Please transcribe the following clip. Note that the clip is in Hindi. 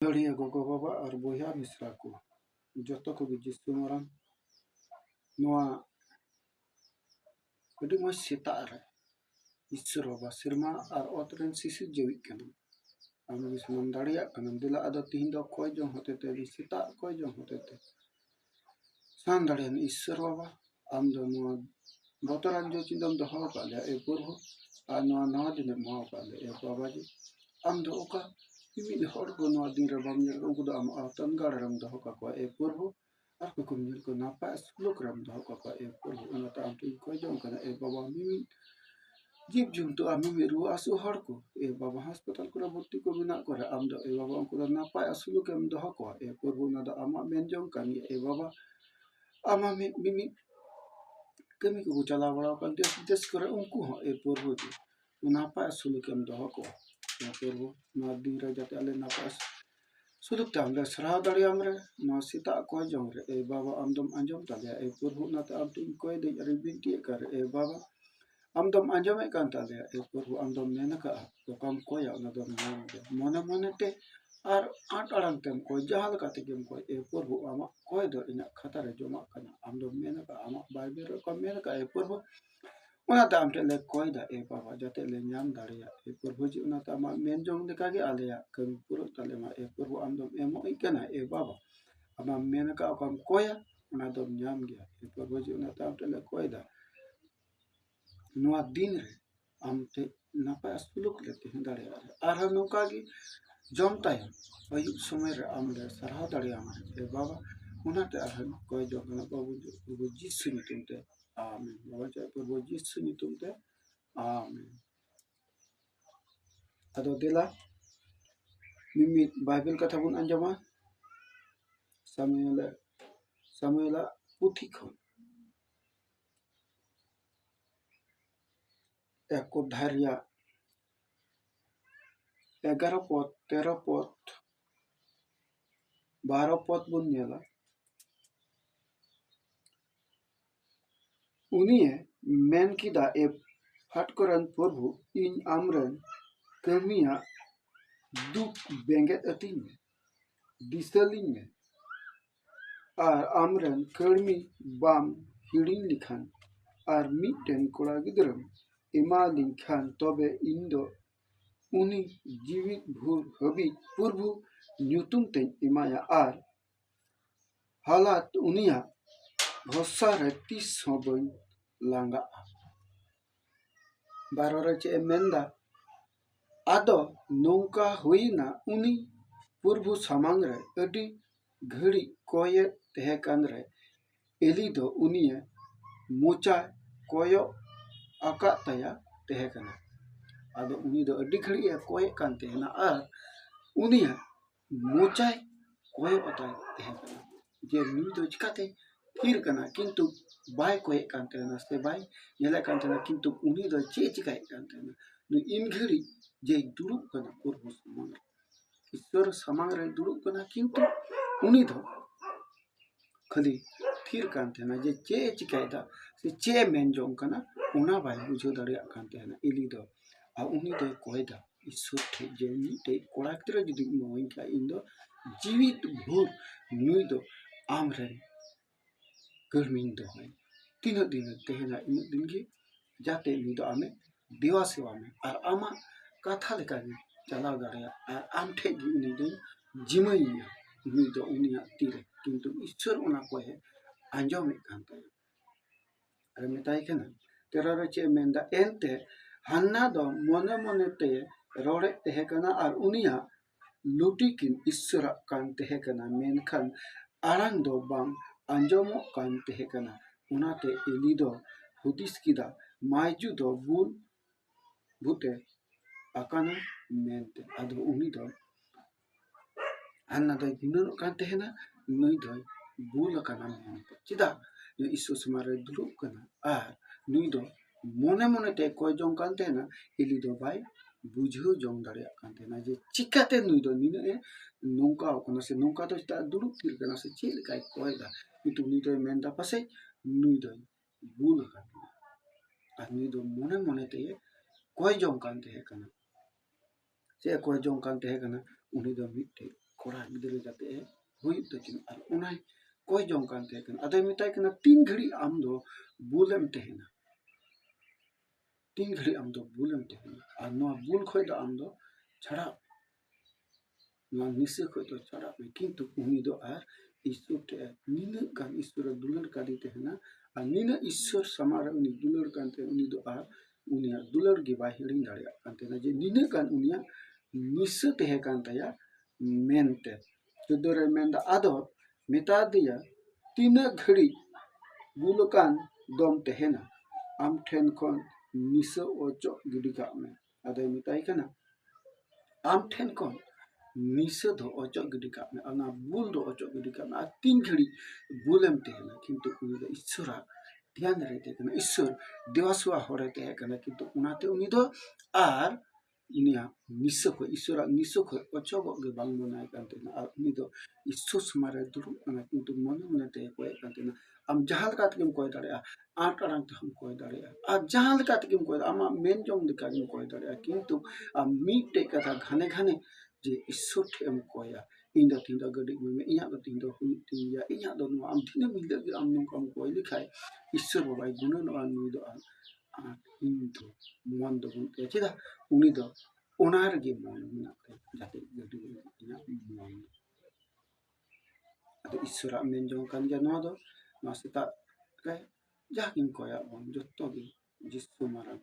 ᱫᱟᱲᱮᱭᱟ ᱜᱚᱜᱚ ᱵᱟᱵᱟ ᱟᱨ ᱵᱚᱭᱦᱟ ᱢᱤᱥᱨᱟ ᱠᱚ ᱡᱚᱛᱚ ᱠᱚᱜᱮ ᱡᱤᱥᱩ ᱢᱟᱨᱟᱝ ᱱᱚᱣᱟ ᱟᱹᱰᱤ ᱢᱚᱡᱽ ᱥᱮᱛᱟᱜ ᱨᱮ ᱤᱥᱥᱚᱨ ᱵᱟᱵᱟ ᱥᱮᱨᱢᱟ ᱟᱨ ᱚᱛ ᱨᱮᱱ ᱥᱤᱥᱤᱨ ᱡᱮᱣᱤᱜ ᱠᱟᱱᱟ ᱟᱢ ᱡᱤᱥᱩᱢ ᱫᱟᱲᱮᱭᱟᱜ ᱠᱟᱱᱟ ᱫᱮᱞᱟ ᱟᱫᱚ ᱛᱤᱦᱤᱧ ᱫᱚ ᱚᱠᱚᱭ ᱡᱚᱝ ᱦᱚᱛᱮᱛᱮ ᱥᱮᱛᱟᱜ ᱚᱠᱚᱭ ᱡᱚᱝ ᱦᱚᱛᱮᱛᱮ ᱥᱟᱱ ᱫᱟᱲᱮᱭᱟᱱ ᱤᱥᱥᱚᱨ ᱵᱟᱵᱟ ᱟᱢ ᱫᱚ ᱱᱚᱣᱟ ᱵᱚᱛᱚᱨᱟᱱ ᱡᱚ ᱪᱤᱱᱫᱟᱢ ᱫᱚᱦᱚ ᱟᱠᱟᱫ ᱞᱮᱭᱟ ᱮ ᱯᱨᱚᱵᱷᱩ ᱟᱨ ᱱᱚᱣᱟ ᱱᱟᱣᱟ ᱫᱤᱱᱮᱢ ᱮᱢᱟ ᱟᱠᱟᱫ ᱞᱮᱭᱟ ᱵᱟᱵᱟ ᱡᱤ ᱟᱢ ᱫᱚ ᱚᱠᱟ ᱢᱤᱢᱤᱫ ᱦᱚᱲ ᱠᱚ ᱱᱚᱣᱟ ᱫᱤᱱ ᱨᱮ ᱵᱟᱢ ᱧᱮᱞ ᱩᱱᱠᱩ ᱫᱚ ᱟᱢ ᱟᱣᱛᱟᱱ ᱜᱟᱲ ᱨᱮᱢ ᱫᱚᱦᱚ ᱠᱟᱠᱚᱣᱟ ᱮ ᱯᱨᱚᱵᱷᱩ ᱟᱨ ᱠᱚ ᱧᱮᱞ ᱠᱚ ᱱᱟᱯᱟᱭ ᱥᱩᱞᱩᱠ ᱨᱮᱢ ᱫᱚᱦᱚ ᱠᱟᱠᱚᱣᱟ ᱮ ᱯᱨᱚᱵᱷᱩ ᱚᱱᱟᱛᱮ ᱟᱢ ᱴᱷᱮᱱ ᱠᱷᱚᱡ ᱡᱚᱝ ᱠᱟᱱᱟ ᱮ ᱵᱟᱵᱟ ᱢᱤᱢᱤᱫ जीव जंतु आमी रुआ आसु हर को ए बाबा अस्पताल को भर्ती को बिना करे आम दो ए बाबा उनको नापाय असुलु के दह को ए प्रभु ना दो आमा मेनजों कानी ए बाबा आमा मिमी कमी को चला बड़ा कर देश करे उनको हो ए प्रभु जी नापाय असुलु के दह को ए प्रभु ना दिन रे जाते आले नापाय सुलुक ताम ले सराह दाड़ी हमरे ना सीता को जंग रे ए बाबा आमदम अंजम ताले ए प्रभु ना ते आम टिन कोई दे रे बिनती कर ए बाबा आमदम अंजमे कान ताले ए प्रभु आमदम मेन का तो काम कोया ना दम मने मने ते आर आट अड़ंग तेम कोई जहाल काते गेम कोई ए प्रभु आमा कोई दो इना खाता रे जमा कना आमदम मेन का आमा बाइबल रे को मेन का ए प्रभु उना दाम ते ले कोई दा ए बाबा जाते ले न्याम दाड़िया ए प्रभु जी उना ता आमा मेन जोंग देका गे आलेया कम पुरो ताले मा ए प्रभु आमदम एमो इकना ए बाबा आमा मेन का काम कोया उना दम न्याम गया ए प्रभु जी उना ताम ते ले कोई दा नवा दिन रे आमते नापाय सुलुक लेते हैं दाड़िया आर नौका की जमता है अयुब समय रे आमले सराह दाड़िया ए बाबा उनाते आर कोई जो ना प्रभु जीसु नितुम ते आमीन बाबा चाहे प्रभु जीसु नितुम ते आमीन अदो देला मिमी बाइबल कथा बुन अंजमा सामुएला पुथी खन एक धारिया 11 पद 13 पद 12 पद बुन नेला उनिए मेन किदा ए फाटकरन प्रभु इन आमरन कमिया दुख बेंगेत अतिन में दिसलिन में आर आमरन कर्मी बाम हिड़िन लिखान आर मिटेन कोड़ा गिदरम इमा लिखान तबे इंदो उनी जीवित भूर हबी प्रभु न्यूतुम ते इमाया आर हालात उनिया भरोसा रे 30 होबन लांगा 12 रे चे मेंदा आदो नौका हुईना उनी प्रभु सामांग रे अडी घड़ी कोये तेहकान रे एली दो उनिया मोचा कोयो आका तया तेहकाना आदो उनी दो अडी घड़ी कोये कान तेहना आर उनिया मोचा कोयो अता तेहकाना जे नी दो चिकाते फिर कना किंतु बाय कोये कान तेहना से बाय नेला कान तेहना किंतु उनी दो चे चिकाय कान तेहना नु इन घड़ी जे दुरुप कना प्रभु सामांग ईश्वर सामांग रे दुरुप कना किंतु उनी दो खाली फिर कान तेहना जे चे चिकायदा से चे मेन जोंग कना उना बाय बुझो दाड़िया कान तेहना इली दो आ उनी दो कोयदा ईश्वर ठे जे नी ते कोड़ा कितरे जदि मोइन का इन दो जीवित भूर नुई दो आमरे गर्मिन दो है तीन दिन तेहना इन दिन की जाते नी दो आमे देवा सेवा में आर आमा कथा लेका चलाव दाड़िया आर आम ठे नी दो जिमैया नुई दो उनिया तीरे किंतु ईश्वर उना को है आंजोमे कांता अरे मेताई कना तेरा चे मेंदा एंते हन्ना दो मने मने ते रोड़े तेहकना आर उनिया लुटी किन ईश्वर कान तेहकना मेनखान आरांग दो बांग आंजोमो कान तेहकना उनाते एली दो हुदिस किदा मायजू दो बुल भूते आकाना मेनते आदो उनी दो हन्ना दो गुनन कान तेहना नुई दो बुल काना मेनते चिदा ईश्वर समारे दुरुप कना आर नुई दो मने मने ते कोय जोंग कान तेहना एली दो बाय बुझो जोंग दाड़िया कान तेहना जे चिकाते नुई दो निने नौका कना से नौका दो ता दुरुप फिर कना से चेल काय कोयदा किंतु नुई दो मेनदा पासे नुई दो बुल काना आर नुई दो मने मने ते कोय जोंग कान तेहकना से कोय जोंग कान तेहकना उनी दो मिटे ᱠᱚᱲᱟ ᱜᱤᱫᱽᱨᱟᱹ ᱡᱟᱛᱮ ᱦᱩᱭᱩᱜ ᱛᱟᱹᱠᱤᱱ ᱟᱨ ᱚᱱᱟᱭ ᱠᱚᱭ ᱡᱚᱝ ᱠᱟᱱ ᱛᱟᱦᱮᱸ ᱠᱟᱱᱟ᱾ ᱟᱫᱚᱭ ᱢᱮᱛᱟᱭ ᱠᱟᱱᱟ ᱛᱤᱱ ᱜᱷᱟᱹᱲᱤᱡ ᱟᱢ ᱫᱚ ᱵᱩᱞᱮᱢ ᱛᱟᱦᱮᱱᱟ, ᱛᱤᱱ ᱜᱷᱟᱹᱲᱤᱡ ᱟᱢ ᱫᱚ ᱵᱩᱞᱮᱢ ᱛᱟᱦᱮᱱᱟ ᱟᱨ ᱱᱚᱣᱟ ᱵᱩᱞ ᱠᱷᱚᱡ ᱫᱚ ᱟᱢ ᱫᱚ ᱪᱷᱟᱲᱟᱜ नवा निश्चय को तो चढ़ा में किंतु उन्हीं दो आर ईश्वर टे नीने कान ईश्वर दुलर कादी ते है ना आ नीने ईश्वर समार उन्हीं दुलर कांते उन्हीं दो आर उन्हीं दुलर के बाहिरिंग दाड़िया कांते ना जे नीने कान उन्हीं निश्चय ते है कांते या मेंते जुदोरे मेंदा आदो मिता दिया तीन घड़ी बुलकान दम ते है ना आम ठेन कोन निश्चय ओचो गिडी का में आदो मिताई का ना आम ठेन कोन निश्चय दो ओचो गिडी का में अना बुल दो ओचो गिडी का में आ तीन घड़ी बुलम ते है ना किंतु उन्हीं दो ईश्वर ध्यान रहते हैं ईश्वर देवासुआ हो रहते हैं कहना किंतु उनाते उन्हीं दो आर उनिया निश्चय को ईश्वर निश्चय को ओचो के बांग बनाए कहते हैं आर उन्हीं दो ईश्वर समारे दुरु कहना किंतु मन मन ते कोई कहते हैं हम जहां का तक कोई दाड़े आठ अड़ांग ते हम कोई दाड़े आ जहां का तक कोई आमा मेन जोंग दिका कोई दाड़े किंतु मीट ते कथा घने घने जे ईश्वर ठेम कोया इन द तीन द गडी में इया द तीन द हुई तीन या इया द नो आम थिने मिल द आम नो कम कोई लिखाय ईश्वर बाबाई गुण नो आन नुई द आ इन तो मन द गुण ते चेदा उनी द ओनार गे मन ना जाते गडी इया मन अते ईश्वर मेन जो कान जा नो द नो सेता रे जाकिन कोया बन जत्तो गे जिसु मारा